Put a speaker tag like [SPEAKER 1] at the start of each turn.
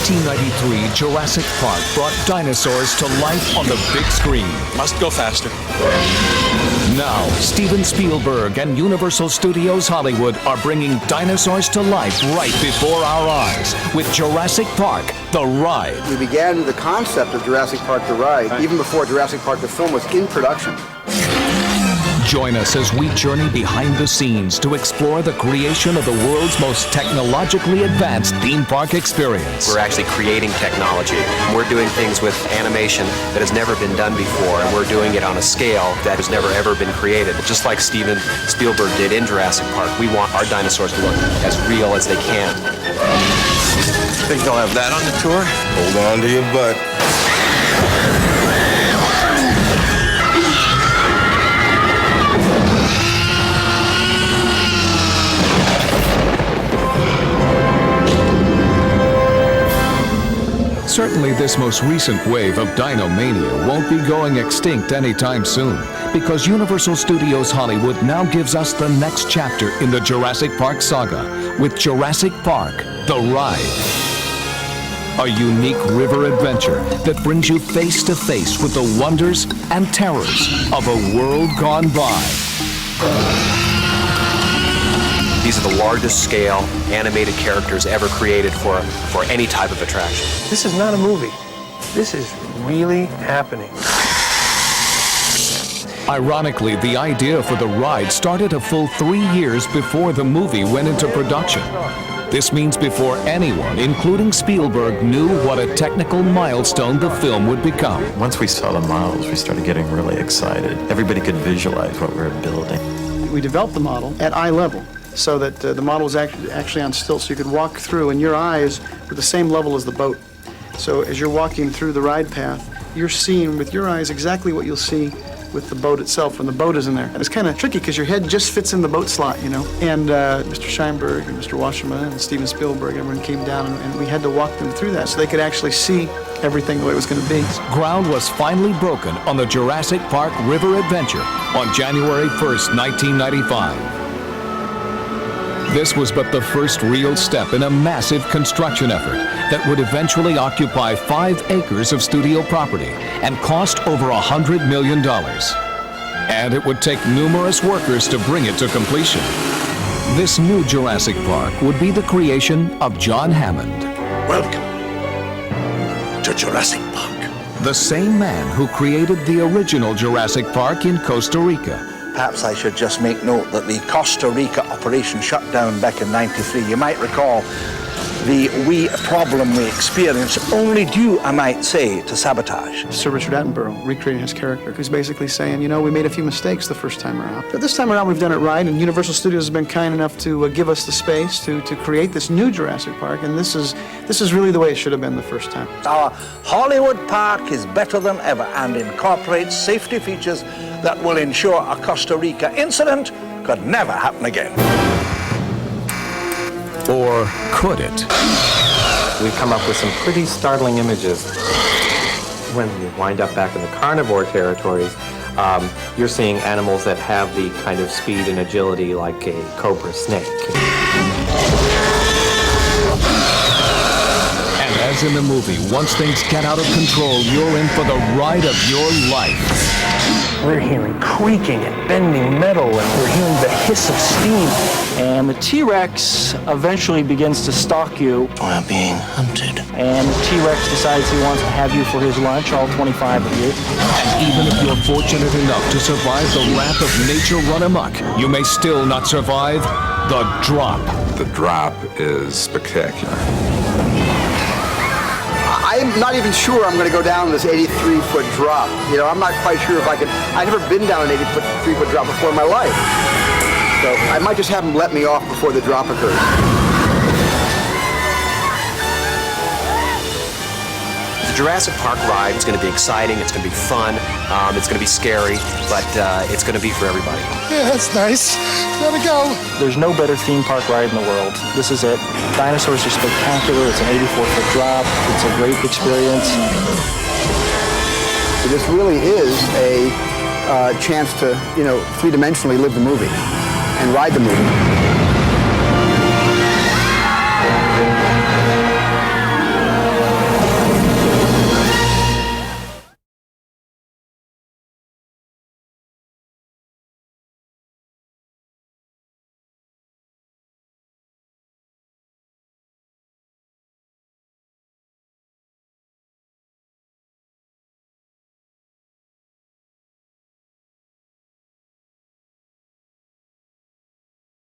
[SPEAKER 1] 1993, Jurassic Park brought dinosaurs to life on the big screen.
[SPEAKER 2] Must go faster.
[SPEAKER 1] Now, Steven Spielberg and Universal Studios Hollywood are bringing dinosaurs to life right before our eyes with Jurassic Park, The Ride.
[SPEAKER 3] We began the concept of Jurassic Park, The Ride, even before Jurassic Park, the film, was in production.
[SPEAKER 1] Join us as we journey behind the scenes to explore the creation of the world's most technologically advanced theme park experience.
[SPEAKER 4] We're actually creating technology. We're doing things with animation that has never been done before, and we're doing it on a scale that has never ever been created. Just like Steven Spielberg did in Jurassic Park, we want our dinosaurs to look as real as they can.
[SPEAKER 2] Think they'll have that on the tour?
[SPEAKER 5] Hold on to your butt.
[SPEAKER 1] Certainly this most recent wave of Dinomania won't be going extinct anytime soon, because Universal Studios Hollywood now gives us the next chapter in the Jurassic Park saga with Jurassic Park, The Ride. A unique river adventure that brings you face to face with the wonders and terrors of a world gone by.
[SPEAKER 4] These are the largest scale animated characters ever created for any type of attraction.
[SPEAKER 6] This is not a movie. This is really happening.
[SPEAKER 1] Ironically, the idea for the ride started a full 3 years before the movie went into production. This means before anyone, including Spielberg, knew what a technical milestone the film would become.
[SPEAKER 7] Once we saw the models, we started getting really excited. Everybody could visualize what we were building.
[SPEAKER 8] We developed the model at eye level, so that the model was actually on stilts, so you could walk through, and your eyes were the same level as the boat. So as you're walking through the ride path, you're seeing with your eyes exactly what you'll see with the boat itself when the boat is in there. And it's kind of tricky because your head just fits in the boat slot, you know. And Mr. Scheinberg and Mr. Wasserman and Steven Spielberg, everyone came down, and we had to walk them through that so they could actually see everything the way it was going to be.
[SPEAKER 1] Ground was finally broken on the Jurassic Park River Adventure on January 1st, 1995. This was but the first real step in a massive construction effort that would eventually occupy 5 acres of studio property and cost over $100 million. And it would take numerous workers to bring it to completion. This new Jurassic Park would be the creation of John Hammond.
[SPEAKER 5] Welcome to Jurassic Park.
[SPEAKER 1] The same man who created the original Jurassic Park in Costa Rica.
[SPEAKER 3] Perhaps I should just make note that the Costa Rica operation shut down back in '93. You might recall the problem we experienced, only due, I might say, to sabotage.
[SPEAKER 8] Sir Richard Attenborough recreating his character, who's basically saying, you know, we made a few mistakes the first time around. But this time around, we've done it right, and Universal Studios has been kind enough to give us the space to create this new Jurassic Park, and this is really the way it should have been the first time.
[SPEAKER 3] Our Hollywood Park is better than ever and incorporates safety features that will ensure a Costa Rica incident could never happen again.
[SPEAKER 1] Or could it?
[SPEAKER 9] We've come up with some pretty startling images. When you wind up back in the carnivore territories, you're seeing animals that have the kind of speed and agility like a cobra snake.
[SPEAKER 1] And as in the movie, once things get out of control, you're in for the ride of your life.
[SPEAKER 6] We're hearing creaking and bending metal, and we're hearing the hiss of steam. And the T-Rex eventually begins to stalk you.
[SPEAKER 5] We're being hunted.
[SPEAKER 6] And the T-Rex decides he wants to have you for his lunch, all 25 of you.
[SPEAKER 1] And even if you're fortunate enough to survive the wrath of nature run amok, you may still not survive the drop.
[SPEAKER 10] The drop is spectacular.
[SPEAKER 3] I'm not even sure I'm going to go down this 83-foot drop. You know, I'm not quite sure if I can. I've never been down an 83-foot drop before in my life. So I might just have them let me off before the drop occurs.
[SPEAKER 4] The Jurassic Park ride is going to be exciting, it's going to be fun, it's going to be scary, but it's going to be for everybody.
[SPEAKER 5] Yeah, that's nice. Gotta go.
[SPEAKER 6] There's no better theme park ride in the world. This is it. Dinosaurs are spectacular. It's an 84-foot drop. It's a great experience.
[SPEAKER 3] This really is a chance to, you know, three-dimensionally live the movie and ride the movie.